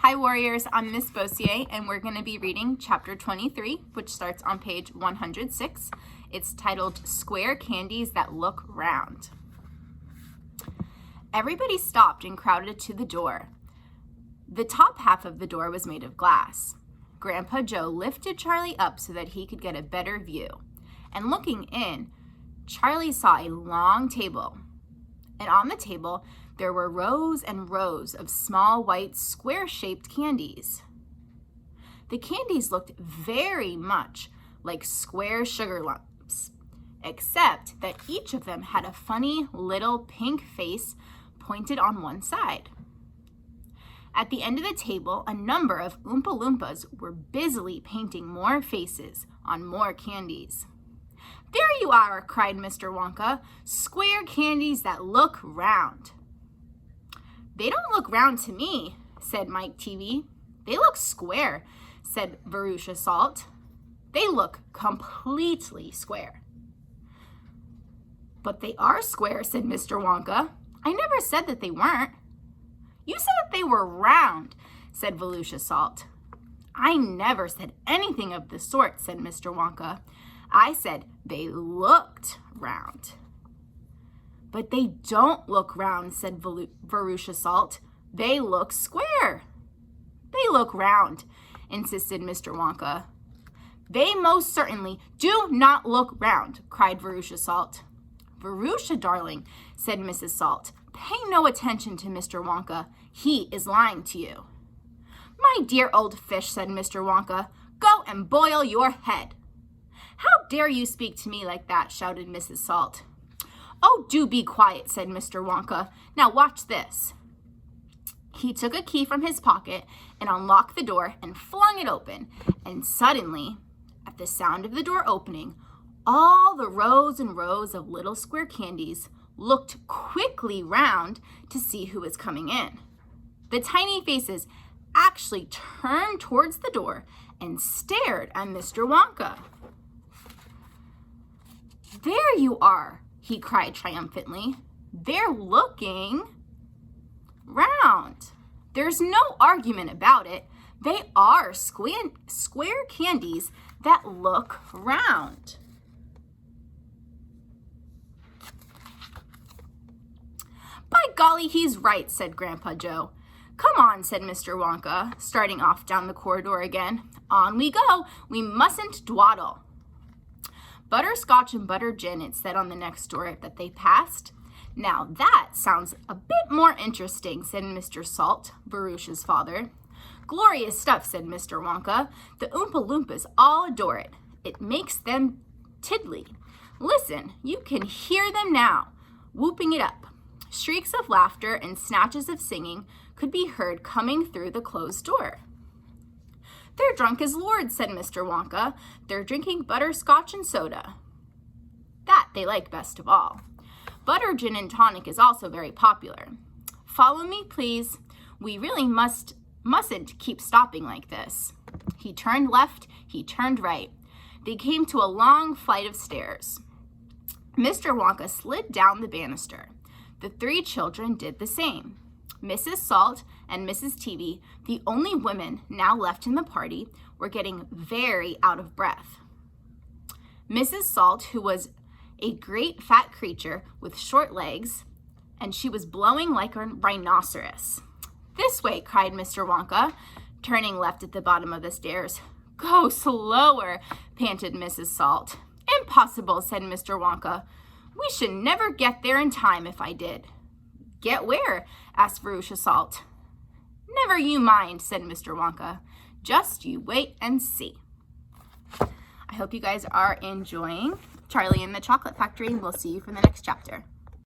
Hi Warriors, I'm Miss Bossier and we're going to be reading chapter 23, which starts on page 106. It's titled Square Candies That Look Round. Everybody stopped and crowded to the door. The top half of the door was made of glass. Grandpa Joe lifted Charlie up so that he could get a better view. And looking in, Charlie saw a long table. And on the table, there were rows and rows of small white square-shaped candies. The candies looked very much like square sugar lumps, except that each of them had a funny little pink face pointed on one side. At the end of the table, a number of Oompa Loompas were busily painting more faces on more candies. "There you are," cried Mr. Wonka, "square candies that look round." "They don't look round to me," said Mike Teavee. "They look square," said Veruca Salt. "They look completely square." "But they are square," said Mr. Wonka. "I never said that they weren't." "You said that they were round," said Veruca Salt. "I never said anything of the sort," said Mr. Wonka. "I said they looked round." "But they don't look round," said Veruca Salt. "They look square." "They look round," insisted Mr. Wonka. "They most certainly do not look round," cried Veruca Salt. "Veruca, darling," said Mrs. Salt, "pay no attention to Mr. Wonka. He is lying to you." "My dear old fish," said Mr. Wonka, "go and boil your head." "How dare you speak to me like that?" shouted Mrs. Salt. "Oh, do be quiet," said Mr. Wonka. "Now watch this." He took a key from his pocket and unlocked the door and flung it open. And suddenly, at the sound of the door opening, all the rows and rows of little square candies looked quickly round to see who was coming in. The tiny faces actually turned towards the door and stared at Mr. Wonka. "There you are," he cried triumphantly. "They're looking round. There's no argument about it. They are square candies that look round." "By golly, he's right," said Grandpa Joe. "Come on," said Mr. Wonka, starting off down the corridor again. "On we go. We mustn't dawdle." "Butterscotch and butter gin," it said on the next door that they passed. "Now that sounds a bit more interesting," said Mr. Salt, Veruca's father. "Glorious stuff," said Mr. Wonka. "The Oompa Loompas all adore it. It makes them tiddly. Listen, you can hear them now, whooping it up." Shrieks of laughter and snatches of singing could be heard coming through the closed door. "They're drunk as lords," said Mr. Wonka. "They're drinking butterscotch and soda. That they like best of all. Butter gin and tonic is also very popular. Follow me, please. We really mustn't keep stopping like this." He turned left, he turned right. They came to a long flight of stairs. Mr. Wonka slid down the banister. The three children did the same. Mrs. Salt and Mrs. Teavee, the only women now left in the party, were getting very out of breath. Mrs. Salt, who was a great fat creature with short legs, and she was blowing like a rhinoceros. "This way," cried Mr. Wonka, turning left at the bottom of the stairs. "Go slower," panted Mrs. Salt. "Impossible," said Mr. Wonka. "We should never get there in time if I did." "Get where?" asked Veruca Salt. "Never you mind," said Mr. Wonka. "Just you wait and see." I hope you guys are enjoying Charlie and the Chocolate Factory, and we'll see you for the next chapter.